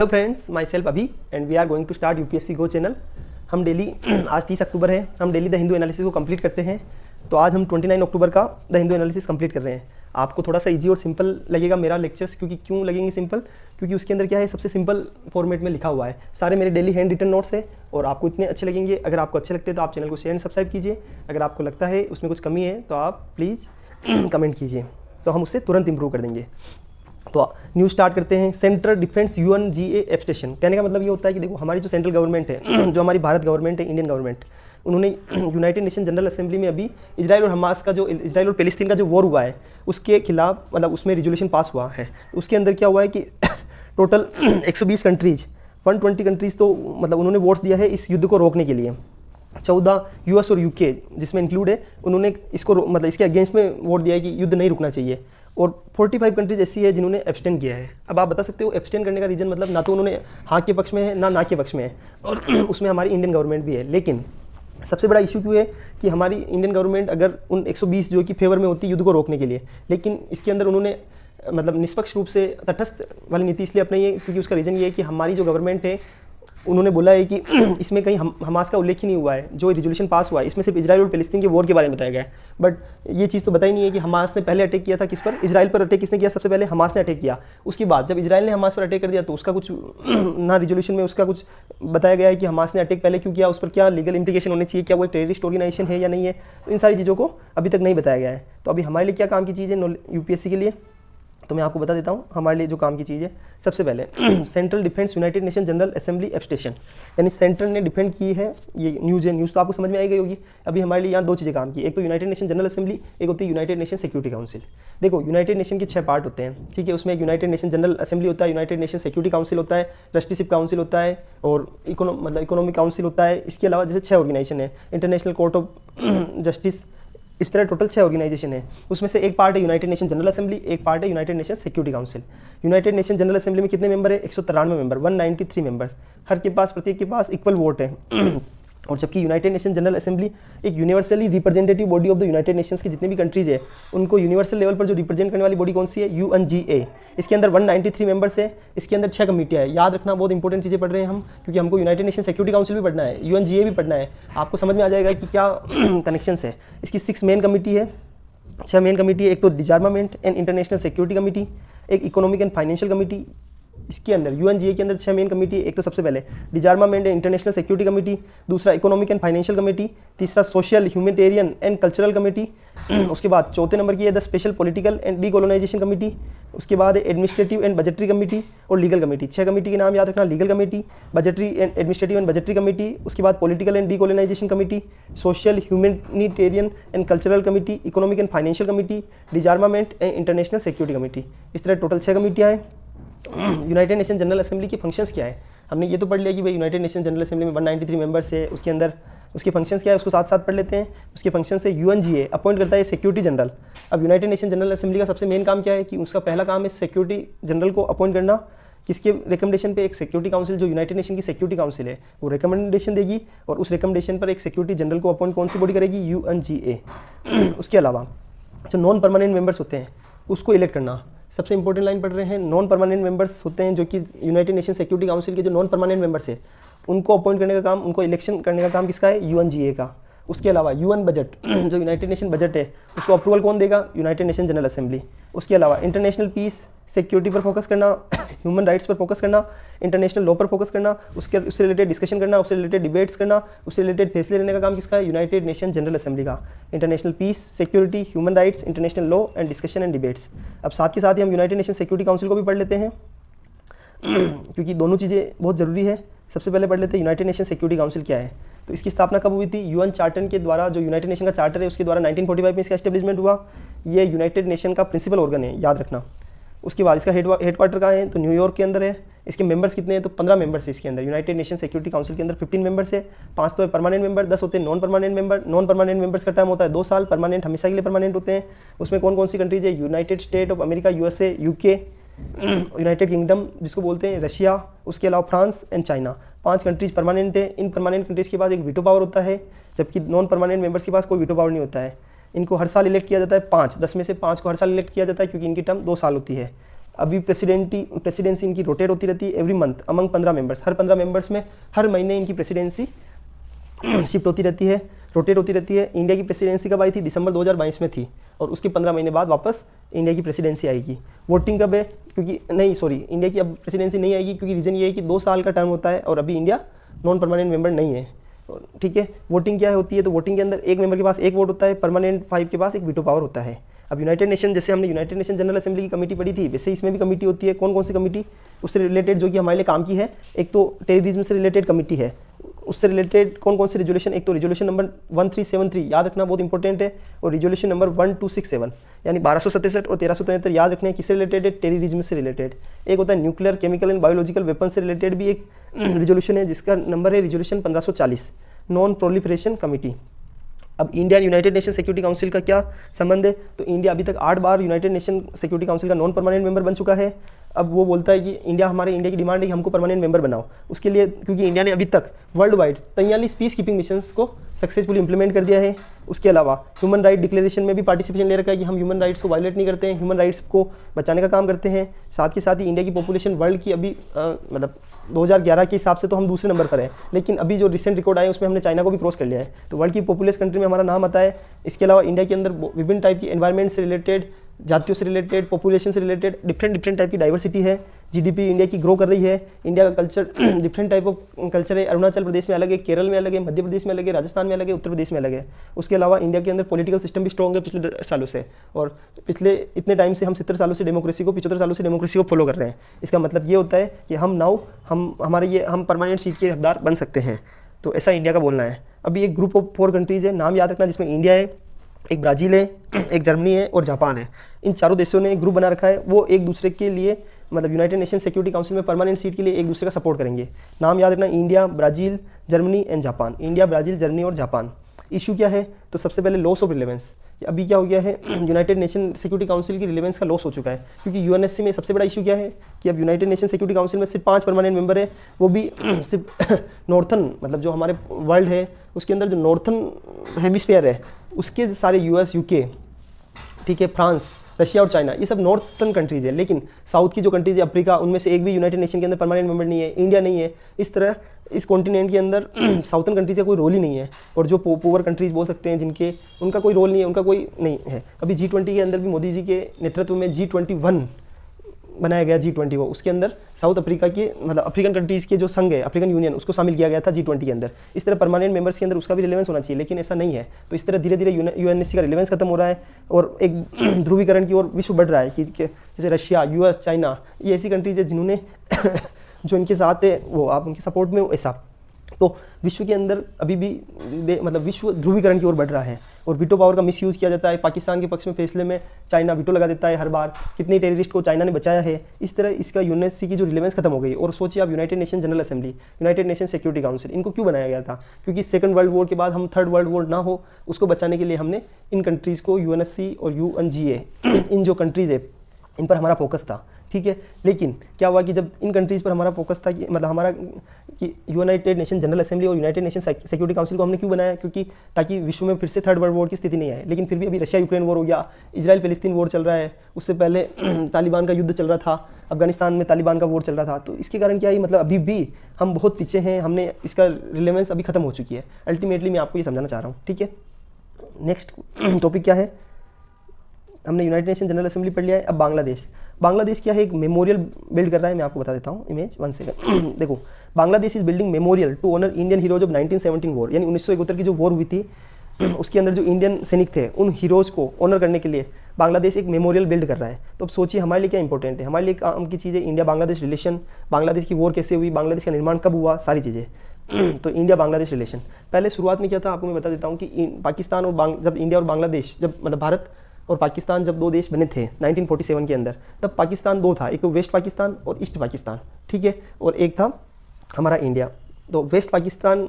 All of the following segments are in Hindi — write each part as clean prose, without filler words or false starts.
Hello friends, my self Abhi and we are going to start UPSC go channel. हम डेली आज 30 अक्टूबर है, हम डेली द हिंदू एनालिसिस को कंप्लीट करते हैं। तो आज हम 29 अक्टूबर का द हिंदू एनालिसिस कंप्लीट कर रहे हैं। आपको थोड़ा सा इजी और सिंपल लगेगा मेरा लेक्चर्स, क्योंकि क्यों लगेंगे सिंपल, क्योंकि उसके अंदर क्या है, सबसे सिंपल फॉर्मेट में लिखा हुआ है। सारे मेरे डेली हैंड रिटन नोट्स है और आपको इतने अच्छे लगेंगे। अगर आपको अच्छे लगते हैं तो आप चैनल को शेयर एंड सब्सक्राइब कीजिए। अगर आपको लगता है उसमें कुछ कमी है तो आप प्लीज़ कमेंट कीजिए, तो हम उससे तुरंत इंप्रूव कर देंगे। तो न्यूज़ स्टार्ट करते हैं। सेंट्रल डिफेंस UNGA एब्स्टेशन, कहने का मतलब ये होता है कि देखो हमारी जो सेंट्रल गवर्नमेंट है, जो हमारी भारत गवर्नमेंट है, इंडियन गवर्नमेंट, उन्होंने यूनाइटेड नेशन जनरल असेंबली में अभी इजराइल और हमास का जो इजराइल और पैलेस्टीन का जो वॉर हुआ है उसके खिलाफ, मतलब उसमें रिजोल्यूशन पास हुआ है। उसके अंदर क्या हुआ है कि टोटल 120 कंट्रीज, 120 कंट्रीज़ तो मतलब उन्होंने वोट्स दिया है इस युद्ध को रोकने के लिए। 14 US और UK जिसमें इंक्लूड है, उन्होंने इसको मतलब इसके अगेंस्ट में वोट दिया है कि युद्ध नहीं रुकना चाहिए। और 45 कंट्रीज ऐसी है जिन्होंने एब्सटेन किया है। अब आप बता सकते हो एब्सटेन करने का रीज़न मतलब ना तो उन्होंने हाँ के पक्ष में है ना के पक्ष में है, और उसमें हमारी इंडियन गवर्नमेंट भी है। लेकिन सबसे बड़ा इशू क्यों है कि हमारी इंडियन गवर्नमेंट अगर उन 120 जो कि फेवर में होती है युद्ध को रोकने के लिए, लेकिन इसके अंदर उन्होंने मतलब निष्पक्ष रूप से तटस्थ वाली नीति इसलिए अपनाई है क्योंकि उसका रीज़न ये है कि हमारी जो गवर्नमेंट है उन्होंने बोला है कि इसमें कहीं हमास का उल्लेख ही नहीं हुआ है। जो रिजोल्यूशन पास हुआ है इसमें सिर्फ इजराइल और पैलेस्टीन के वॉर के बारे में बताया गया है, बट ये चीज़ तो बताई नहीं है कि हमास ने पहले अटैक किया था किस पर, इजराइल पर अटैक किसने किया, सबसे पहले हमास ने अटैक किया। उसके बाद जब इजराइल ने हमास पर अटैक कर दिया तो उसका कुछ ना रिजोल्यूशन में उसका कुछ बताया गया है कि हमास ने अटैक पहले क्यों किया, उस पर क्या लीगल इंप्लीकेशन होनी चाहिए, क्या वो एक टेररिस्ट ऑर्गेनाइजेशन है या नहीं है। तो इन सारी चीज़ों को अभी तक नहीं बताया गया है। तो अभी हमारे लिए क्या काम की चीज़ है UPSC के लिए, तो मैं आपको बता देता हूँ हमारे लिए जो काम की चीज़ है। सबसे पहले central defence United Nation General Assembly abstention, यानी सेंट्रल ने डिफेंड की है। ये न्यूज़ है, न्यूज़ तो आपको समझ में आई गई होगी। अभी हमारे लिए यहाँ दो चीज़ें काम की, एक तो यूनाइटेड नेशन जनरल असेंबली, एक होती है यूनाइटेड नेशन सिक्योरिटी काउंसिल। देखो यूनाइटेड नेशन के 6 पार्ट होते हैं, ठीक है। उसमें एक यूनाइटेड नेशन जनरल असेंबली होता है, यूनाइटेड नेशन सिक्योरिटी काउंसिल होता है, ट्रस्टीशिप काउंसिल होता है और इकोनॉमिक काउंसिल होता है। इसके अलावा जैसे 6 ऑर्गेनाइजेशन है, इंटरनेशनल कोर्ट ऑफ जस्टिस, इस तरह टोटल 6 ऑर्गेनाइजेशन है। उसमें से एक पार्ट है यूनाइटेड नेशन जनरल असेंबली, एक पार्ट है United nation security council. United Nation General assembly में कितने मेंबर है, 193 मेंबर, 193 मेंबर्स। हर के पास, प्रत्येक के पास इक्वल वोट है। और जबकि यूनाइटेड नेशन जनरल असेंबली एक universally representative body of the United Nations की जितने भी कंट्रीज है उनको यूनिवर्सल लेवल पर जो रिप्रेजेंट करने वाली बॉडी कौन सी है, UNGA। इसके अंदर 193 मेंबर्स है, इसके अंदर 6 कमेटियाँ है। याद रखना, बहुत इंपॉर्टेंट चीज़ें पढ़ रहे हैं हम, क्योंकि हमको यूनाइटेड नेशन सिक्योरिटी काउंसिल भी पढ़ना है, UNGA भी पढ़ना है। आपको समझ में आ जाएगा कि क्या कनेक्शंस है। इसकी 6 मेन कमेटी है, 6 मेन कमेटी है। एक तो डिजार्मामेंट एंड इंटरनेशनल सिक्योरिटी कमेटी, एक इकोनॉमिक एंड फाइनेंशियल कमेटी। इसके अंदर UNGA के अंदर 6 मेन कमेटी है। एक तो सबसे पहले डिजार्मामेंट एंड इंटरनेशनल सिक्योरिटी कमेटी, दूसरा इकोनॉमिक एंड फाइनेंशियल कमेटी, तीसरा social humanitarian and cultural committee. उसके बाद चौथे नंबर की है the special political and decolonisation committee. उसके बाद है एडमिनिस्ट्रेटिव एंड बजटरी कमेटी और लीगल कमेटी। 6 कमेटी के नाम याद रखना, legal committee, budgetary and administrative and budgetary committee, उसके बाद political and decolonisation committee, social humanitarian and cultural committee, economic and financial committee, disarmament and international security committee. इस तरह टोटल 6 कमेटियाँ हैं। यूनाइटेड नेशन जनरल असेंबली के फंक्शंस क्या है, हमने ये तो पढ़ लिया कि भाई यूनाइटेड नेशन जनरल असेंबली में 193 मेंबर्स है। उसके अंदर उसके फंक्शंस क्या है उसको साथ साथ पढ़ लेते हैं। उसके फंक्शन से UNGA अपॉइंट करता है सिक्योरिटी जनरल। अब यूनाइटेड नेशन जनरल असेंबली का सबसे मेन काम क्या है कि उसका पहला काम है सिक्योरिटी जनरल को अपॉइंट करना। किसके रिकमेंडेशन पे, एक सिक्योरिटी काउंसिल, जो यूनाइटेड नेशन की सिक्योरिटी काउंसिल है वो रिकमेंडेशन देगी और उस रिकमेंडेशन पर एक सिक्योरिटी जनरल को अपॉइंट कौन सी बॉडी करेगी, UNGA। उसके अलावा जो नॉन परमानेंट मेंबर्स होते हैं उसको इलेक्ट करना। सबसे इंपॉर्टेंट लाइन पढ़ रहे हैं, नॉन परमानेंट मेंबर्स होते हैं जो कि यूनाइटेड नेशन सिक्योरिटी काउंसिल के जो नॉन परमानेंट मेंबर्स है उनको अपॉइंट करने का काम, उनको इलेक्शन करने का काम किसका है, UNGA का। उसके अलावा UN बजट, जो यूनाइटेड नेशन बजट है उसको अप्रूवल कौन देगा, यूनाइटेड नेशन जनरल असेंबली। उसके अलावा इंटरनेशनल पीस सिक्योरिटी पर फोकस करना, ह्यूमन राइट्स पर फोकस करना, इंटरनेशनल लॉ पर फोकस करना, उससे रिलेटेड डिस्कशन करना, उससे रिलेटेड डिबेट्स करना, उससे रिलेटेड फैसले लेने का काम किसका है, यूनाइटेड नेशन जनरल असेंबली का। International peace, security, human rights, international law and discussion and debates. अब साथ के साथ ही हम यूनाइटेड नेशन सिक्योरिटी काउंसिल को भी पढ़ लेते हैं क्योंकि दोनों चीज़ें बहुत ज़रूरी है। सबसे पहले पढ़ लेते हैं यूनाइटेड नेशन सिक्योरिटी काउंसिल क्या है। तो इसकी स्थापना कब हुई थी, UN चार्टर के द्वारा, जो यूनाइटेड नेशन का चार्टर है उसके द्वारा 1945 में इसका एस्टेब्लिशमेंट हुआ। ये यूनाइटेड नेशन का प्रिंसिपल ऑर्गन है, याद रखना। उसके बाद इसका हेडक्वार्टर कहाँ है, तो न्यूयॉर्क के अंदर है। इसके मेंबर्स कितने हैं, तो 15 मेंबर्स है इसके अंदर। यूनाइटेड नेशन सिक्योरिटी काउंसिल के अंदर 15 मेंबर्स है, 5 तो है परमानेंट मेंबर, 10 होते हैं non permanent member. Non permanent members का टर्म होता है 2 साल, परमानेंट हमेशा के लिए परमानेंट होते हैं। उसमें कौन कौन सी कंट्रीज है, United State of America, USA, UK, United Kingdom जिसको बोलते हैं, रशिया, उसके अलावा France and China. 5 countries permanent है। इन परमानेंट कंट्रीज के पास एक वीटो पावर होता है, जबकि नॉन परमानेंट मेंबर्स के पास कोई वीटो पावर नहीं होता है। इनको हर साल इलेक्ट किया जाता है 5, 10 में से 5 को हर साल इलेक्ट किया जाता है क्योंकि इनकी टर्म 2 साल होती है। अभी प्रेसिडेंसी इनकी रोटेट होती रहती है एवरी मंथ अमंग 15 मेंबर्स। हर 15 मेंबर्स में हर महीने इनकी प्रेसिडेंसी शिफ्ट होती रहती है, रोटेट होती रहती है। इंडिया की प्रेसिडेंसी कब आई थी? दिसंबर 2022 में थी, और उसके 15 महीने बाद वापस इंडिया की प्रेसिडेंसी आएगी। वोटिंग कब है? क्योंकि नहीं सॉरी, इंडिया की अब प्रेसिडेंसी नहीं आएगी, क्योंकि रीज़न ये है कि 2 साल का टर्म होता है और अभी इंडिया नॉन परमानेंट मेंबर नहीं है, ठीक है। वोटिंग क्या होती है? तो वोटिंग के अंदर एक मेंबर के पास एक वोट होता है, परमानेंट 5 के पास एक वीटो पावर होता है। अब यूनाइटेड नेशन, जैसे हमने यूनाइटेड नेशन जनरल असेंबली की कमेटी पढ़ी थी, वैसे इसमें भी कमेटी होती है। कौन कौन सी कमेटी? उससे रिलेटेड जो कि हमारे लिए काम की है, एक तो टेररिज्म से रिलेटेड कमेटी है, उससे रिलेटेड कौन कौन से रेजोल्यूशन, एक तो रेजोल्यूशन नंबर 1373 याद रखना बहुत इंपॉर्टेंट है, और रेजोल्यूशन नंबर 1267 यानी 1267 और 1373 याद रखने हैं। किससे रिलेटेड है? टेररिज्म से रिलेटेड। एक होता है nuclear, chemical and biological weapon से रिलेटेड भी एक रेजोल्यूशन है, जिसका नंबर है रेजोल्यूशन 1540 नॉन प्रोलिफरेशन कमेटी। अब India United nation security council का क्या संबंध है? तो इंडिया अभी तक 8 बार यूनाइटेड नेशन सिक्योरिटी काउंसिल का नॉन परमानेंट मेंबर बन चुका है। अब वो बोलता है कि इंडिया की डिमांड है कि हमको परमानेंट मेंबर बनाओ। उसके लिए क्योंकि इंडिया ने अभी तक world wide 43 peace keeping missions को सक्सेसफुली इंप्लीमेंट कर दिया है। उसके अलावा ह्यूमन राइट डिक्लेरेशन में भी पार्टिसिपेशन ले रखा है कि हम ह्यूमन राइट्स को वायलेट नहीं करते हैं, ह्यूमन राइट्स को बचाने का काम करते हैं। साथ के साथ ही इंडिया की पॉपुलेशन वर्ल्ड की अभी मतलब 2011 के हिसाब से तो हम दूसरे नंबर पर हैं, लेकिन अभी जो रिसेंट रिकॉर्ड आए उसमें हमने चाइना को भी क्रॉस कर लिया है, तो वर्ल्ड की पॉपुलेस कंट्री में हमारा नाम आता है। इसके अलावा इंडिया के अंदर विभिन्न टाइप की एनवायरमेंट से रिलेटेड, जातियों से रिलेटेड, पॉपुलेशन से रिलेटेड डिफरेंट टाइप की डाइवर्सिटी है। जीडीपी इंडिया की ग्रो कर रही है। इंडिया का culture different type of culture है। अरुणाचल प्रदेश में अलग है, केरल में अलग है, मध्य प्रदेश में अलग है, राजस्थान में अलग है, उत्तर प्रदेश में अलग है। उसके अलावा इंडिया के अंदर पॉलिटिकल सिस्टम भी स्ट्रॉन्ग है पिछले सालों से, और पिछले इतने टाइम से हम 70 सालों से डेमोक्रेसी को 75 सालों से डेमोक्रेसी को फॉलो कर रहे हैं। इसका मतलब ये होता है कि हम परमानेंट सीट के हकदार बन सकते हैं। तो ऐसा इंडिया का बोलना है। अभी एक ग्रुप ऑफ 4 कंट्रीज़ है, नाम याद रखना, जिसमें इंडिया है, एक ब्राज़ील है, एक जर्मनी है और जापान है। इन चारों देशों ने एक ग्रुप बना रखा है। वो एक दूसरे के लिए मतलब यूनाइटेड नेशन सिक्योरिटी काउंसिल में परमानेंट सीट के लिए एक दूसरे का सपोर्ट करेंगे। नाम याद रखना, India, Brazil, Germany and Japan. India, Brazil, Germany और जापान। इशू क्या है? तो सबसे पहले लॉस ऑफ रिलेवेंस। अभी क्या हो गया है? यूनाइटेड नेशन सिक्योरिटी काउंसिल की रिलेवेंस का लॉस हो चुका है, क्योंकि यूएनएससी में सबसे बड़ा इशू क्या है कि अब यूनाइटेड नेशन सिक्योरिटी काउंसिल में सिर्फ 5 परमानेंट मेंबर है, वो भी सिर्फ नॉर्थन मतलब जो हमारे वर्ल्ड है उसके अंदर जो नॉर्थन हेमिस्फीयर है उसके सारे यूएस, यूके, ठीक है, फ्रांस, रशिया और चाइना, ये सब नॉर्थन कंट्रीज़ है। लेकिन साउथ की जो कंट्रीज़ है, अफ्रीका, उनमें से एक भी यूनाइटेड नेशन के अंदर परमानेंट मेंबर नहीं है। इंडिया नहीं है। इस तरह इस कॉन्टिनेंट के अंदर साउथर्न कंट्रीज़ का कोई रोल ही नहीं है, और जो पुअर कंट्रीज़ बोल सकते हैं उनका कोई रोल नहीं है, उनका कोई नहीं है। अभी G20 के अंदर भी मोदी जी के नेतृत्व में G21 बनाया गया, G20 वो, उसके अंदर साउथ अफ्रीका के मतलब अफ्रीकन कंट्रीज़ के जो संघ है, अफ्रीकन यूनियन, उसको शामिल किया गया था G20 के अंदर। इस तरह परमानेंट मेंबर्स के अंदर उसका भी रिलेवेंस होना चाहिए, लेकिन ऐसा नहीं है। तो इस तरह धीरे धीरे यूएनएससी का रिलेवेंस खत्म हो रहा है, और एक ध्रुवीकरण की ओर विश्व बढ़ रहा है कि जैसे रशिया, यूएस, चाइना, ये ऐसी कंट्रीज है जिन्होंने जो इनके साथ है वो आप उनके सपोर्ट में ऐसा। तो विश्व के अंदर अभी भी मतलब विश्व ध्रुवीकरण की ओर बढ़ रहा है, और वीटो पावर का मिसयूज़ किया जाता है। पाकिस्तान के पक्ष में फैसले में चाइना वीटो लगा देता है हर बार। कितने टेररिस्ट को चाइना ने बचाया है। इस तरह इसका यूएनएससी की जो रिलेवेंस खत्म हो गई। और सोचिए आप, United Nation General assembly, United nation security council, इनको क्यों बनाया गया था? क्योंकि सेकंड वर्ल्ड वॉर के बाद हम थर्ड वर्ल्ड वॉर ना हो उसको बचाने के लिए हमने इन कंट्रीज़ को यूएनएससी और UNGA इन जो कंट्रीज़ है इन पर हमारा फोकस था, ठीक है। लेकिन क्या हुआ कि जब इन कंट्रीज़ पर हमारा फोकस था कि मतलब हमारा कि यूनाइटेड नेशन जनरल असेंबली और यूनाइटेड नेशन सिक्योरिटी काउंसिल को हमने क्यों बनाया? क्योंकि ताकि विश्व में फिर से थर्ड वर्ल्ड वॉर की स्थिति नहीं आए। लेकिन फिर भी अभी रशिया यूक्रेन वॉर हो गया, इजराइल पैलेस्तीन वॉर चल रहा है, उससे पहले तालिबान का युद्ध चल रहा था, अफगानिस्तान में तालिबान का वॉर चल रहा था। तो इसके कारण क्या है, मतलब अभी भी हम बहुत पीछे हैं, हमने इसका रिलेवेंस अभी खत्म हो चुकी है। अल्टीमेटली मैं आपको ये समझाना चाह रहा हूँ, ठीक है। नेक्स्ट टॉपिक क्या है? हमने यूनाइटेड नेशन जनरल असेंबली पढ़ लिया है। अब बांग्लादेश क्या है? एक मेमोरियल बिल्ड कर रहा है। मैं आपको बता देता हूँ इमेज, 1 सेकंड। देखो, Bangladesh is building memorial to honour Indian heroes of 1917 war, यानी 1971 की जो वॉर हुई थी उसके अंदर जो इंडियन सैनिक थे उन हीरोज़ को ऑनर करने के लिए बांग्लादेश एक मेमोरियल बिल्ड कर रहा है। तो अब सोचिए हमारे लिए क्या इंपॉर्टेंट है। हमारे लिए काम की चीज़ें इंडिया बांग्लादेश रिलेशन, बांग्लादेश की वॉर कैसे हुई, बांग्लादेश का निर्माण कब हुआ, सारी चीज़ें। तो इंडिया बांग्लादेश रिलेशन, पहले शुरुआत में क्या था आपको मैं बता देता हूँ कि पाकिस्तान और जब इंडिया और बांग्लादेश, जब मतलब भारत और पाकिस्तान जब 2 देश बने थे 1947 के अंदर, तब पाकिस्तान 2 था, एक तो वेस्ट पाकिस्तान और ईस्ट पाकिस्तान, ठीक है, और एक था हमारा इंडिया। तो वेस्ट पाकिस्तान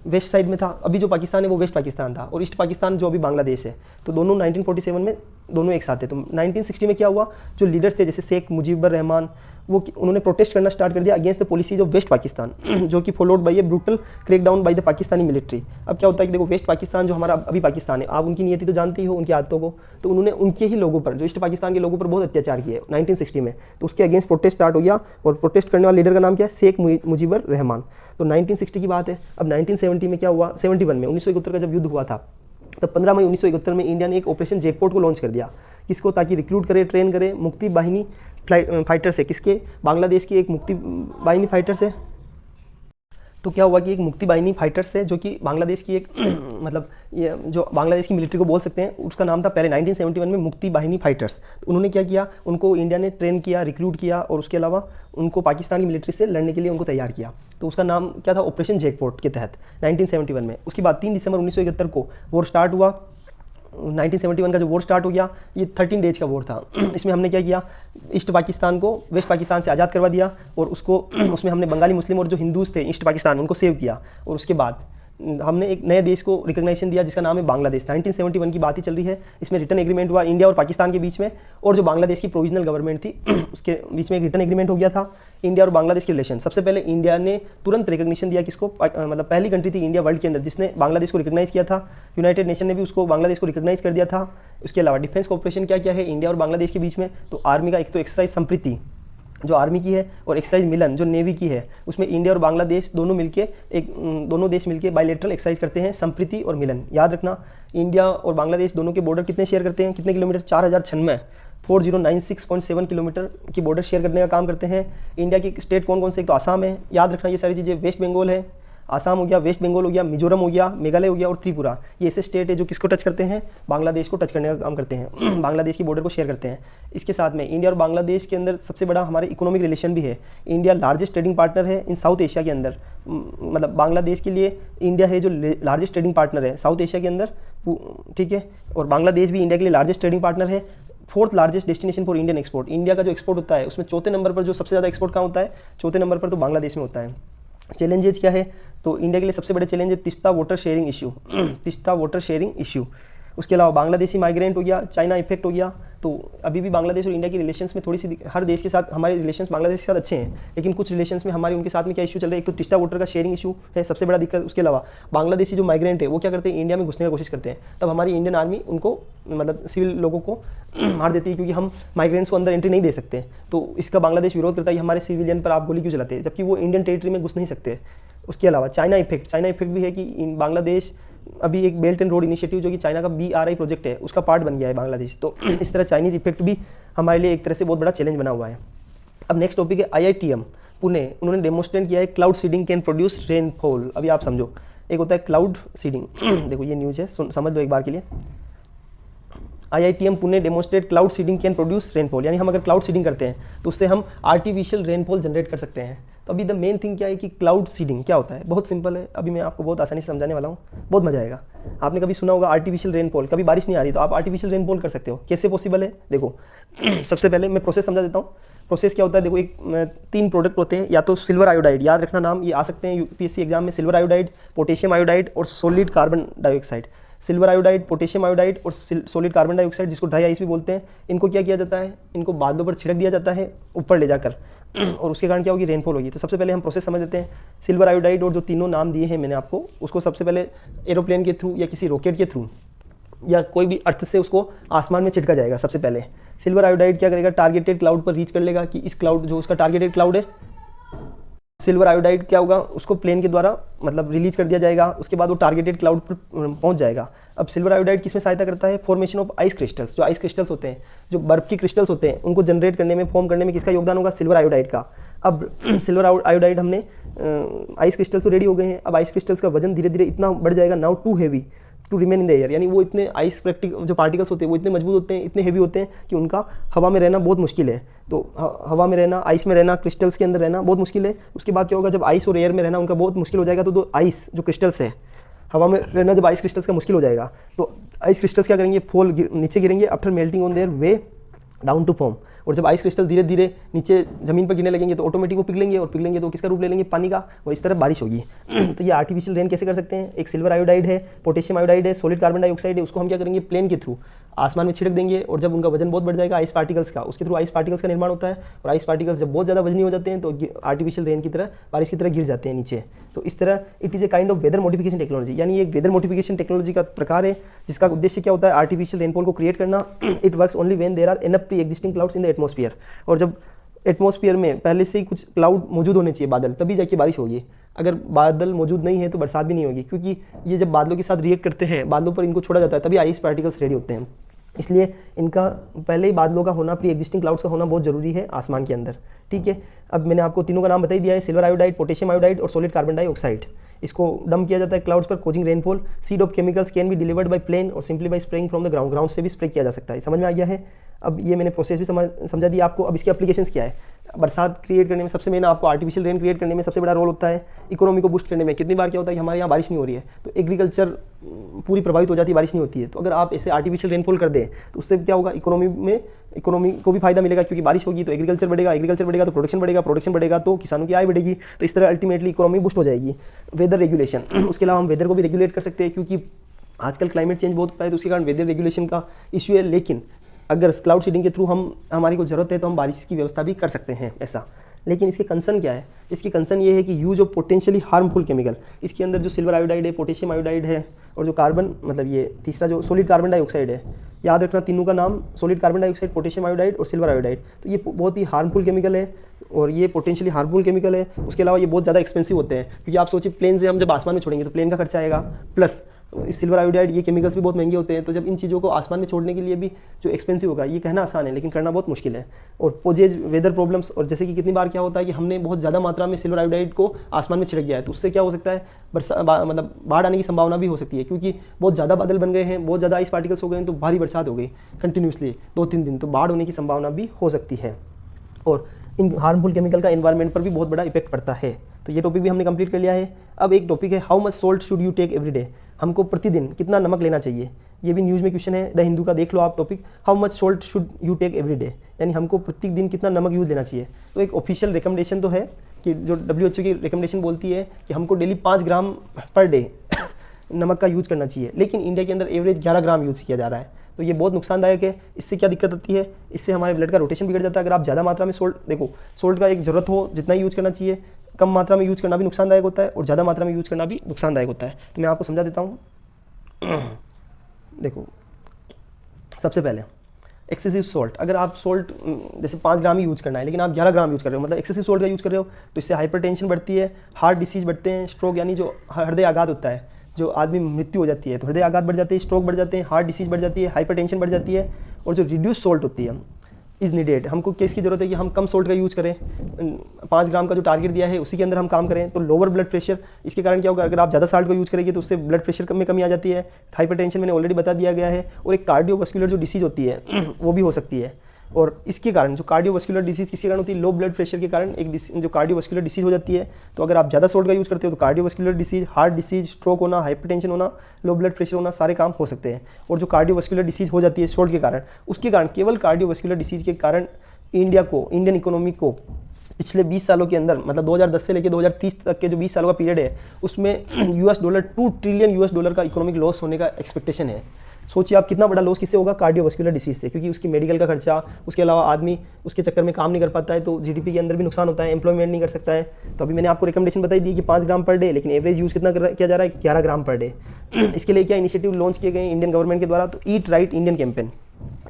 वेस्ट साइड में था, अभी जो पाकिस्तान है वो वेस्ट पाकिस्तान था, और ईस्ट पाकिस्तान जो अभी बांग्लादेश है। तो दोनों 1947 में दोनों एक साथ थे। तो 1960 में क्या हुआ, जो लीडर थे जैसे शेख मुजीबर रहमान उन्होंने प्रोटेस्ट करना स्टार्ट कर दिया against the policies of West Pakistan, जो कि followed by a brutal crackdown by the Pakistani military. अब क्या होता है कि देखो वेस्ट पाकिस्तान जो हमारा अभी पाकिस्तान है, आप उनकी नीयति तो जानती हो, उनकी आदतों को, तो उन्होंने उनके ही लोगों पर, जो ईस्ट पाकिस्तान के लोगों पर बहुत अत्याचार किए 1960 में, तो उसके अगेंस्ट प्रोटेस्ट स्टार्ट हो गया। और प्रोटेस्ट करने वाले लीडर का नाम क्या है, शेख मुजीबर रहमान। तो 1960 की बात है। अब 1970 में क्या हुआ, 71 में 1971 का जब युद्ध हुआ था, तब 15 मई 1971 में इंडिया ने एक ऑपरेशन जैकपॉट को लॉन्च कर दिया। किसको, ताकि रिक्रूट करे, ट्रेन करे मुक्ति बाहिनी फाइटर से। किसके, बांग्लादेश की एक मुक्ति बाहिनी फाइटर से। तो क्या हुआ कि एक मुक्ति बाहिनी फाइटर से, जो कि बांग्लादेश की एक मतलब ये जो बांग्लादेश की मिलिट्री को बोल सकते हैं, उसका नाम था पहले 1971 में मुक्ति बाहिनी फाइटर्स। तो उन्होंने क्या किया, उनको इंडिया ने ट्रेन किया, रिक्रूट किया, और उसके अलावा उनको पाकिस्तानी मिलिट्री से लड़ने के लिए उनको तैयार किया। तो उसका नाम क्या था, ऑपरेशन जैकपॉट के तहत 1971 में। उसके बाद 3 दिसंबर 1971 को वॉर स्टार्ट हुआ। 1971 का जो वॉर स्टार्ट हो गया, ये 13 डेज का वॉर था। इसमें हमने क्या किया, ईस्ट पाकिस्तान को वेस्ट पाकिस्तान से आज़ाद करवा दिया, और उसको उसमें हमने बंगाली मुस्लिम और जो हिंदूज थे ईस्ट पाकिस्तान, उनको सेव किया। और उसके बाद हमने एक नए देश को रिकग्नाइजेशन दिया जिसका नाम है बांग्लादेश। 1971 की बात ही चल रही है। इसमें रिटर्न एग्रीमेंट हुआ इंडिया और पाकिस्तान के बीच में, और जो बांग्लादेश की प्रोविजनल गवर्नमेंट थी उसके बीच में एक रिटर्न एग्रीमेंट हो गया था। इंडिया और बांग्लादेश के रिलेशन, सबसे पहले इंडिया ने तुरंत रिकग्निशन दिया किसको, मतलब पहली कंट्री थी इंडिया वर्ल्ड के अंदर जिसने बांग्लादेश को रिकग्नाइज किया था। यूनाइटेड नेशन ने भी उसको बांग्लादेश को रिकग्नाइज कर दिया था। उसके अलावा डिफेंस कोऑपरेशन क्या क्या है इंडिया और बांग्लादेश के बीच में, तो आर्मी का एक तो एक्सरसाइज संप्रीति जो आर्मी की है, और एक्सरसाइज मिलन जो नेवी की है, उसमें इंडिया और बांग्लादेश दोनों देश मिलके बायलैटरल एक्सरसाइज करते हैं, संप्रीति और मिलन। याद रखना, इंडिया और बांग्लादेश दोनों के बॉर्डर कितने शेयर करते हैं, कितने किलोमीटर, 4096.7 किलोमीटर की बॉर्डर शेयर करने का काम करते हैं। इंडिया की स्टेट कौन कौन से, एक तो आसाम है, याद रखना ये सारी चीज़ें। वेस्ट बंगाल है, आसाम हो गया, वेस्ट बंगाल हो गया, मिजोरम हो गया, मेघालय हो गया, और त्रिपुरा। ये ऐसे स्टेट है जो किसको टच करते हैं, बांग्लादेश को टच करने का काम करते हैं, बांग्लादेश की बॉर्डर को शेयर करते हैं। इसके साथ में इंडिया और बांग्लादेश के अंदर सबसे बड़ा हमारे इकोनॉमिक रिलेशन भी है। इंडिया लार्जेस्ट ट्रेडिंग पार्टनर है इन साउथ एशिया के अंदर, मतलब बांग्लादेश के लिए इंडिया है जो लार्जेस्ट ट्रेडिंग पार्टनर है साउथ एशिया के अंदर, ठीक है। और बांग्लादेश भी इंडिया के लिए लार्जेस्ट ट्रेडिंग पार्टनर है। 4th largest destination for Indian export, India का जो एक्सपोर्ट होता है उसमें 4थे नंबर पर जो सबसे ज़्यादा एक्सपोर्ट कहाँ होता है, 4थे नंबर पर तो बांग्लादेश में होता है। चैलेंजेस क्या है, तो इंडिया के लिए सबसे बड़े चैलेंज है Teesta water sharing issue, Teesta water sharing issue. उसके अलावा बांग्लादेशी माइग्रेंट हो गया, चाइना इफेक्ट हो गया। तो अभी भी बांग्लादेश और इंडिया की रिलेशंस में थोड़ी सी, हर देश के साथ हमारे रिलेशंस बांग्लादेश के साथ अच्छे हैं, लेकिन कुछ रिलेशंस में हमारे उनके साथ में क्या इशू चल रहा है, एक तो तीस्ता वाटर का शेयरिंग इशू है सबसे बड़ा दिक्कत। उसके अलावा बांग्लादेशी जो माइग्रेंट है वो क्या करते हैं, इंडिया में घुसने की कोशिश करते हैं, तब हमारी इंडियन आर्मी उनको मतलब सिविल लोगों को मार देती है, क्योंकि हम माइग्रेंट्स को अंदर एंट्री नहीं दे सकते। तो इसका बांग्लादेश विरोध करता है कि हमारे सिविलियन पर आप गोली क्यों चलाते हैं, जबकि वो इंडियन टेरिटरी में घुस नहीं सकते। उसके अलावा चाइना इफेक्ट भी है कि बांग्लादेश अभी एक बेल्ट एंड रोड इनिशिएटिव जो कि चाइना का BRI प्रोजेक्ट है उसका पार्ट बन गया है बांग्लादेश। तो इस तरह चाइनीज इफेक्ट भी हमारे लिए एक तरह से बहुत बड़ा चैलेंज बना हुआ है। अब नेक्स्ट टॉपिक है IITM पुणे, उन्होंने डेमोस्ट्रेट किया है cloud seeding can produce rainfall. अभी आप समझो, एक होता है क्लाउड सीडिंग देखो ये न्यूज़ है, समझ दो एक बार के लिए। IITM Pune demonstrate cloud seeding can produce rainfall, यानी हम अगर क्लाउड सीडिंग करते हैं तो उससे हम आर्टिफिशियल रेनफॉल जनरेट कर सकते हैं। तो अभी द मेन थिंग क्या है कि क्लाउड सीडिंग क्या होता है, बहुत सिंपल है, अभी मैं आपको बहुत आसानी से समझाने वाला हूँ, बहुत मजा आएगा। आपने कभी सुना होगा आर्टिफिशियल रेनफॉल, कभी बारिश नहीं आ रही तो आप आर्टिफिशियल रेनफॉल कर सकते हो। कैसे पॉसिबल है, देखो सबसे पहले मैं प्रोसेस समझा देता हूँ। प्रोसेस क्या होता है, देखो एक 3 प्रोडक्ट होते हैं, या तो सिल्वर आयोडाइड, याद रखना नाम ये आ सकते हैं UPSC एग्जाम में, सिल्वर आयोडाइड, पोटेशियम आयोडाइड और solid carbon dioxide. Silver iodide, potassium iodide और सॉलिड कार्बन डाइऑक्साइड, जिसको ड्राई आइस भी बोलते हैं, इनको क्या किया जाता है, इनको बादलों पर छिड़क दिया जाता है ऊपर ले जाकर, और उसके कारण क्या होगी, रेनफॉल होगी। तो सबसे पहले हम प्रोसेस समझ लेते हैं। सिल्वर आयोडाइड और जो तीनों नाम दिए हैं मैंने आपको, उसको सबसे पहले एरोप्लेन के थ्रू या किसी रॉकेट के थ्रू या कोई भी अर्थ से उसको आसमान में छिड़का जाएगा। सबसे पहले सिल्वर आयोडाइड क्या करेगा, टारगेटेड क्लाउड पर रीच कर लेगा कि इस क्लाउड जो उसका टारगेटेड क्लाउड है, सिल्वर आयोडाइड क्या होगा, उसको प्लेन के द्वारा मतलब रिलीज कर दिया जाएगा। उसके बाद वो टारगेटेड क्लाउड पर पहुंच जाएगा। अब सिल्वर आयोडाइड किसमें सहायता करता है, फॉर्मेशन ऑफ आइस क्रिस्टल्स, जो आइस क्रिस्टल्स होते हैं, जो बर्फ की क्रिस्टल्स होते हैं, उनको जनरेट करने में, फॉर्म करने में किसका योगदान होगा, सिल्वर आयोडाइड का। अब सिल्वर आयोडाइड हमने आइस क्रिस्टल्स तो रेडी हो गए हैं, अब आइस क्रिस्टल्स का वजन धीरे धीरे इतना बढ़ जाएगा, now too heavy to remain in the air, यानी वो इतने आइस जो पार्टिकल्स होते हैं वो इतने मजबूत होते हैं, इतने हेवी होते हैं कि उनका हवा में रहना बहुत मुश्किल है। तो हवा में रहना, आइस में रहना, क्रिस्टल्स के अंदर रहना बहुत मुश्किल है। उसके बाद क्या होगा, जब आइस और एयर में रहना उनका बहुत मुश्किल हो जाएगा, तो आइस जो क्रिस्टल्स है, हवा में रहना जब आइस क्रिस्टल्स का मुश्किल हो जाएगा, तो आइस क्रिस्टल्स क्या करेंगे, नीचे गिरेंगे after melting on their way down to form. और जब आइस क्रिस्टल धीरे धीरे नीचे जमीन पर गिरने लगेंगे तो ऑटोमेटिक वो पिघलेंगे, और पिघलेंगे तो किसका रूप ले लेंगे, पानी का, और इस तरह बारिश होगी। तो ये आर्टिफिशियल रेन कैसे कर सकते हैं, एक सिल्वर आयोडाइड है, पोटेशियम आयोडाइड है, सॉलिड कार्बन डाइऑक्साइड है, उसको हम क्या करेंगे, प्लेन के थ्रू आसमान में छिड़क देंगे और जब उनका वजन बहुत बढ़ जाएगा आइस पार्टिकल्स का, उसके थ्रू आइस पार्टिकल्स का निर्माण होता है और आइस पार्टिकल्स जब बहुत ज़्यादा वजनी हो जाते हैं तो आर्टिफिशियल रेन की तरह, बारिश की तरह गिर जाते हैं नीचे। तो इस तरह it is a kind of weather modification technology, यानी एक वेदर मॉडिफिकेशन टेक्नोलॉजी का प्रकार है जिसका उद्देश्य क्या होता है, आर्टिफिशियल रेनफॉल को क्रिएट करना। It works only when there are enough pre existing clouds in the atmosphere, और जब एटमॉस्फेयर में पहले से ही कुछ क्लाउड मौजूद होने चाहिए, बादल, तभी जाके बारिश होगी। अगर बादल मौजूद नहीं है तो बरसात भी नहीं होगी, क्योंकि ये जब बादलों के साथ रिएक्ट करते हैं, बादलों पर इनको छोड़ा जाता है, तभी आइस पार्टिकल्स रेडी होते हैं। इसलिए इनका पहले ही बादलों का होना, प्री एग्जिस्टिंग क्लाउड्स का होना बहुत ज़रूरी है आसमान के अंदर। ठीक है, अब मैंने आपको तीनों का नाम बता ही दिया है, सिल्वर आयोडाइड, पोटेशियम आयोडाइड और सॉलिड कार्बन डाइऑक्साइड। इसको डंप किया जाता है क्लाउड्स पर, causing rainfall. Seed of chemicals can be delivered by plane और simply by spraying from the ground, ground से भी स्प्रे किया जा सकता है। समझ में आ गया है? अब ये मैंने प्रोसेस भी समझा दिया आपको। अब इसके एप्लीकेशंस क्या है? बरसात क्रिएट करने में सबसे मेन आपको आर्टिफिशियल रेन क्रिएट करने में सबसे बड़ा रोल होता है। इकोनॉमी को बूस्ट करने में, कितनी बार क्या होता है कि हमारे यहाँ बारिश नहीं हो रही है तो एग्रीकल्चर पूरी प्रभावित हो जाती है, बारिश नहीं होती है। तो अगर आप ऐसे आर्टिफिशियल रेनफॉल कर दें तो उससे क्या होगा, इकोनॉमी को भी फायदा मिलेगा, क्योंकि बारिश होगी तो एग्रीकल्चर बढ़ेगा, एग्रीकल्चर बढ़ेगा तो प्रोडक्शन बढ़ेगा, प्रोडक्शन बढ़ेगा तो किसानों की आय बढ़ेगी। तो इस तरह अल्टीमेटली इकोनॉमी बूस्ट हो जाएगी। वेदर रेगुलेशन, उसके अलावा हम वेदर को भी रेगुलेट कर सकते हैं, क्योंकि आजकल क्लाइमेट चेंज बहुत होता है तो उसके कारण वेदर रेगुलेशन का इश्यू है। लेकिन अगर क्लाउड सीडिंग के थ्रू हमारी को ज़रूरत है तो हम बारिश की व्यवस्था भी कर सकते हैं ऐसा। लेकिन इसके कंसर्न क्या है? इसकी कंसर्न ये है कि use of potentially harmful chemical, इसके अंदर जो सिल्वर आयोडाइड है, पोटेशियम आयोडाइड है और जो कार्बन, मतलब ये तीसरा जो सॉलिड कार्बन डाइऑक्साइड है, याद रखना तीनों का नाम, solid carbon dioxide, potassium iodide और सिल्वर आयोडाइड। तो ये बहुत ही हार्मफुल केमिकल है और ये पोटेंशियली हार्मफुल केमिकल है। उसके अलावा ये बहुत ज़्यादा एक्सपेंसिव होते हैं, क्योंकि आप सोचिए प्लेन से हम जब आसमान में छोड़ेंगे तो प्लेन का खर्चा आएगा, प्लस सिल्वर आयोडाइड, ये केमिकल्स भी बहुत महंगे होते हैं। तो जब इन चीज़ों को आसमान में छोड़ने के लिए भी जो एक्सपेंसिव होगा, ये कहना आसान है लेकिन करना बहुत मुश्किल है। और पोजेज, वेदर प्रॉब्लम्स, और जैसे कि कितनी बार क्या होता है कि हमने बहुत ज़्यादा मात्रा में सिल्वर आयोडाइड को आसमान में छिड़क दिया है, तो उससे क्या हो सकता है, मतलब बाढ़ आने की संभावना भी हो सकती है, क्योंकि बहुत ज़्यादा बादल बन गए हैं, बहुत ज़्यादा आइस पार्टिकल्स हो गए हैं, तो भारी बरसात हो गई कंटिन्यूसली 2-3 दिन, तो बाढ़ होने की संभावना भी हो सकती है। और इन हार्मफुल केमिकल का एनवायरनमेंट पर भी बहुत बड़ा इफेक्ट पड़ता है। तो ये टॉपिक भी हमने कंप्लीट कर लिया है। अब एक टॉपिक है, how much salt should you take every day, हमको प्रतिदिन कितना नमक लेना चाहिए। ये भी न्यूज़ में क्वेश्चन है, द हिंदू का देख लो आप topic, how much salt should you take every day, यानी हमको प्रतिदिन कितना नमक यूज़ लेना चाहिए। तो एक ऑफिशियल रिकमेंडेशन तो है कि जो WHO की रिकमेंडेशन बोलती है कि हमको डेली 5 ग्राम पर डे नमक का यूज़ करना चाहिए, लेकिन इंडिया के अंदर एवरेज 11 ग्राम यूज़ किया जा रहा है। तो ये बहुत नुकसानदायक है। इससे क्या दिक्कत आती है, इससे हमारे ब्लड का रोटेशन बिगड़ जाता है। अगर आप ज़्यादा मात्रा में सोल्ट, देखो सोल्ट का एक ज़रूरत हो जितना यूज़ करना चाहिए, कम मात्रा में यूज़ करना भी नुकसानदायक होता है और ज़्यादा मात्रा में यूज़ करना भी नुकसानदायक होता है। तो मैं आपको समझा देता हूँ। देखो, सबसे पहले एक्सेसिव सोल्ट, अगर आप सोल्ट जैसे 5 ग्राम ही यूज़ करना है लेकिन आप 11 ग्राम यूज़ कर रहे हो, मतलब एक्सेसिव सोल्ट का यूज़ कर रहे हो, तो इससे हाइपरटेंशन बढ़ती है, हार्ट डिसीज बढ़ते हैं, स्ट्रोक यानी जो हृदय आघात होता है, जो आदमी मृत्यु हो जाती है, तो हृदय आघात बढ़ जाते हैं, स्ट्रोक बढ़ जाते हैं, हार्ट डिसीज बढ़ जाती है, हाइपरटेंशन बढ़ जाती है। और जो रिड्यूस सोल्ट होती है इज़ नीडेड, हमको किसकी ज़रूरत है कि हम कम सोल्ट का यूज़ करें, 5 ग्राम का जो टारगेट दिया है उसी के अंदर हम काम करें। तो लोअर ब्लड प्रेशर, इसके कारण क्या होगा, अगर आप ज़्यादा साल्ट को यूज़ करेंगे तो उससे ब्लड प्रेशर में कमी आ जाती है, हाइपरटेंशन मैंने ऑलरेडी बता दिया गया है, और एक कार्डियोवास्कुलर जो डिसीज़ होती है वो भी हो सकती है। और इसके कारण जो कार्डियोवास्कुलर डिसीज़ किसके कारण होती है, लो ब्लड प्रेशर के कारण एक जो कार्डियोवास्कुलर डिसीज़ हो जाती है। तो अगर आप ज़्यादा सोल्ट का यूज़ करते हो तो cardiovascular disease, heart disease, stroke होना, हाइपरटेंशन होना, लो ब्लड प्रेशर होना, सारे काम हो सकते हैं। और जो कार्डियोवास्कुलर डिसीज़ हो जाती है सोल्ट के कारण, उसके कारण, केवल कार्डियोवास्कुलर डिसीज़ के कारण इंडियन इकोनॉमी को पिछले 20 सालों के अंदर, मतलब 2010 से लेकर 2030 तक के जो 20 सालों का पीरियड है, उसमें $2 ट्रिलियन का इकोनॉमिक लॉस होने का एक्सपेक्टेशन है। सोचिए आप कितना बड़ा लॉस किससे होगा, कार्डियोवास्कुलर डिसीज से, क्योंकि उसकी मेडिकल का खर्चा, उसके अलावा आदमी उसके चक्कर में काम नहीं कर पाता है, तो जीडीपी के अंदर भी नुकसान होता है, एम्प्लॉयमेंट नहीं कर सकता है। तो अभी मैंने आपको रिकमेंडेशन बताई दी कि 5 ग्राम पर डे, लेकिन एवरेज यूज़ कितना किया जा रहा है, 11 ग्राम पर डे। इसके लिए क्या इनिशिएटिव लॉन्च किए गए इंडियन गवर्नमेंट के द्वारा, तो eat right Indian campaign.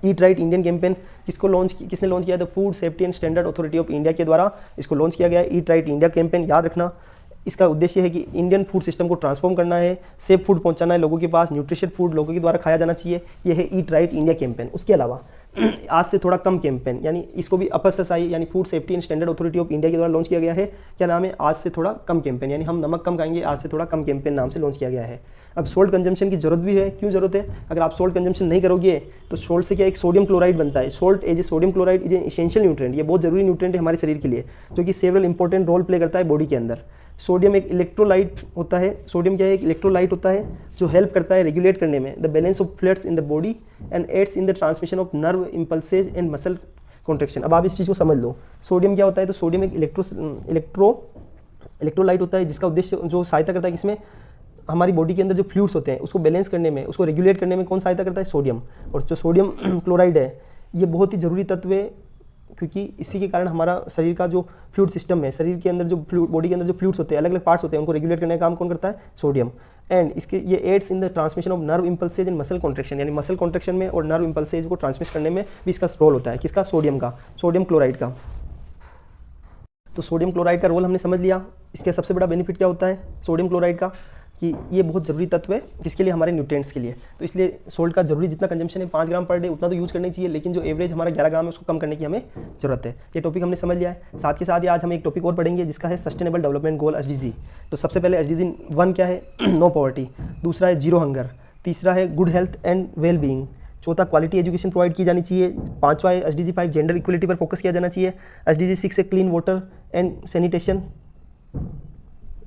Eat right Indian campaign किसने लॉन्च किया था, food safety and standard authority of India के द्वारा इसको लॉन्च किया गया है, ईट राइट इंडिया कैंपेन। याद रखना, इसका उद्देश्य है कि इंडियन फूड सिस्टम को ट्रांसफॉर्म करना है, सेफ फूड पहुंचाना है लोगों के पास, न्यूट्रिशियस फूड लोगों के द्वारा खाया जाना चाहिए। यह है ईट राइट इंडिया कैंपेन। उसके अलावा आज से थोड़ा कम कैंपेन, यानी इसको भी एफएसएसआई यानी food safety and standard authority of India के द्वारा लॉन्च किया गया है। क्या नाम है, आज से थोड़ा कम कैंपेन, यानी हम नमक कम खाएंगे, आज से थोड़ा कम कैंपेन नाम से लॉन्च किया गया है। अब सोल्ट कंजम्पशन की जरूरत भी है। क्यों जरूरत है, अगर आप सोल्ट कंजम्पशन नहीं करोगे तो सोल्ट से क्या एक सोडियम क्लोराइड बनता है। Salt as a sodium chloride is a essential nutrient, ये बहुत जरूरी न्यूट्रिएंट है हमारे शरीर के लिए, जो कि सेवरल इंपॉर्टेंट रोल प्ले करता है बॉडी के अंदर। सोडियम एक इलेक्ट्रोलाइट होता है, सोडियम क्या है, एक इलेक्ट्रोलाइट होता है जो हेल्प करता है रेगुलेट करने में the balance of fluids in the body and aids in the transmission of nerve impulses and muscle contraction. अब आप इस चीज़ को समझ लो, सोडियम क्या होता है, तो सोडियम एक इलेक्ट्रोलाइट होता है जिसका उद्देश्य जो सहायता करता है किसमें, हमारी बॉडी के अंदर जो फ्लूइड्स होते हैं उसको बैलेंस करने में, उसको रेगुलेट करने में कौन सहायता करता है? सोडियम। और जो सोडियम क्लोराइड है ये बहुत ही ज़रूरी तत्व है, क्योंकि इसी के कारण हमारा शरीर का जो फ्लूइड सिस्टम है, शरीर के अंदर जो बॉडी के अंदर जो फ्लूइड्स होते हैं, अलग अलग पार्ट्स होते हैं, उनको रेगुलेट करने का काम कौन करता है? सोडियम। एंड इसके ये aids in the transmission of nerve impulses in muscle contraction, यानी मसल कॉन्ट्रैक्शन में और नर्व इम्पल्सेज को ट्रांसमिट करने में भी इसका रोल होता है। किसका? सोडियम का, सोडियम क्लोराइड का। तो सोडियम क्लोराइड का रोल हमने समझ लिया। इसके सबसे बड़ा बेनिफिट क्या होता है सोडियम क्लोराइड का? कि ये बहुत ज़रूरी तत्व है किसके लिए? हमारे न्यूट्रिएंट्स के लिए। तो इसलिए सोल्ट का जरूरी जितना कंजम्पशन है 5 ग्राम पर डे उतना तो यूज़ करना ही चाहिए, लेकिन जो एवरेज हमारा 11 ग्राम है उसको कम करने की हमें ज़रूरत है। ये टॉपिक हमने समझ लिया है। साथ के साथ ही आज हम एक टॉपिक और पढ़ेंगे जिसका है सस्टेनेबल डेवलपमेंट गोल SDG। तो सबसे पहले SDG 1 क्या है? No poverty. दूसरा है जीरो हंगर। तीसरा है good health and well being. चौथा क्वालिटी एजुकेशन प्रोवाइड की जानी चाहिए। पांचवा है SDG 5 जेंडर इक्वलिटी पर फोकस किया जाना चाहिए। SDG 6 है क्लीन वाटर एंड सैनिटेशन।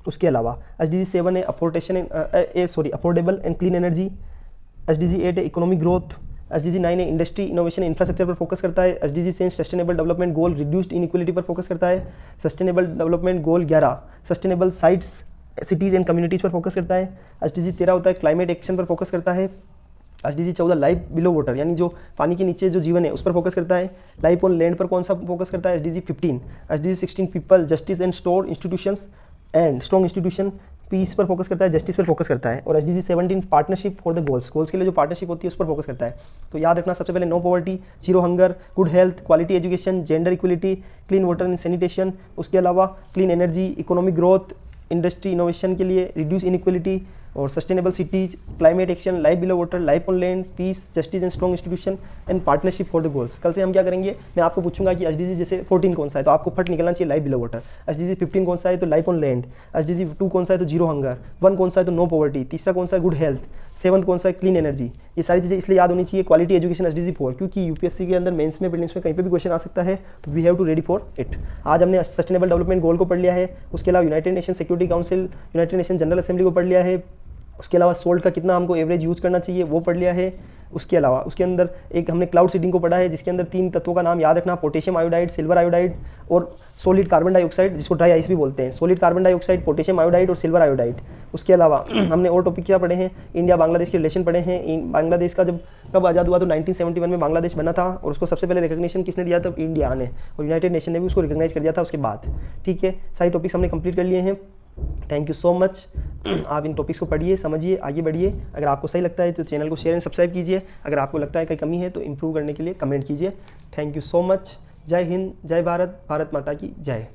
उसके अलावा SDG 7 है affordable and clean energy. SDG 8 है इकोनॉमिक ग्रोथ। SDG 9 है इंडस्ट्री इनोवेशन इंफ्रास्ट्रक्चर पर फोकस करता है। SDG 10 sustainable development goal reduced inequality पर फोकस करता है। Sustainable development goal 11 sustainable sites cities and communities पर फोकस करता है। SDG 13 होता है क्लाइमेट एक्शन पर फोकस करता है। SDG 14 लाइफ बिलो वाटर, यानी जो पानी के नीचे जो जीवन है उस पर फोकस करता है। लाइफ ऑन लैंड पर कौन सा फोकस करता है? SDG 15। SDG 16 people justice and strong institution peace पर फोकस करता है, जस्टिस पर फोकस करता है। और SDG 17 partnership for the goals के लिए जो पार्टनरशिप होती है उस पर फोकस करता है। तो याद रखना सबसे पहले no poverty, zero hunger, good health, quality education, gender equality, clean water and sanitation. उसके अलावा clean energy, economic growth, industry innovation के लिए रिड्यूस इनइक्वलिटी और sustainable cities, climate action, life below water, life on land, peace, justice and strong institution and partnership for the goals. कल से हम क्या करेंगे? मैं आपको पूछूंगा कि SDG जैसे 14 कौन सा है तो आपको फट निकलना चाहिए लाइफ बिलो वाटर। SDG 15 कौन सा है? तो लाइफ ऑन लैंड। SDG 2 कौन सा है? तो जीरो हंगर। 1 कौन सा है? तो नो पॉवर्टी। तीसरा कौन सा है? Good health. 7 कौन सा है? Clean energy. ये सारी चीज़ें इसलिए याद होनी चाहिए। क्वालिटी एजुकेशन SDG 4, क्योंकि UPSC के अंदर मेंस में प्रीलिम्स में कहीं पे भी क्वेश्चन आ सकता है, तो we have to ready for it. आज हमने सस्टेनेबल डेवलपमेंट गोल को पढ़ लिया है। उसके अलावा United nation security council, United Nation General assembly को पढ़ लिया है। उसके अलावा सोल्ट का कितना हमको एवरेज यूज़ करना चाहिए वो पढ़ लिया है। उसके अलावा उसके अंदर एक हमने क्लाउड सीडिंग को पढ़ा है, जिसके अंदर 3 तत्वों का नाम याद रखना, पोटेशियम आयोडाइड, सिल्वर आयोडाइड और सॉलिड कार्बन डाइऑक्साइड, जिसको ड्राई आइस भी बोलते हैं। Solid carbon dioxide, potassium iodide और सिल्वर आयोडाइड। उसके अलावा हमने और टॉपिक क्या पढ़े हैं? इंडिया बांग्लादेश के रिलेशन पढ़े हैं। बांग्लादेश का जब कब आज़ाद हुआ? तो 1971 में बांग्लादेश बना था, और उसको सबसे पहले रिकग्निशन किसने दिया था? इंडिया ने, और यूनाइटेड नेशन ने भी उसको रिकग्नाइज कर दिया था उसके बाद। ठीक है, सारे टॉपिक्स हमने कंप्लीट कर लिए हैं। Thank you so much. आप इन टॉपिक्स को पढ़िए, समझिए, आगे बढ़िए। अगर आपको सही लगता है तो चैनल को शेयर एंड सब्सक्राइब कीजिए। अगर आपको लगता है कहीं कमी है तो इम्प्रूव करने के लिए कमेंट कीजिए। Thank you so much. जय हिंद, जय भारत, भारत माता की जय।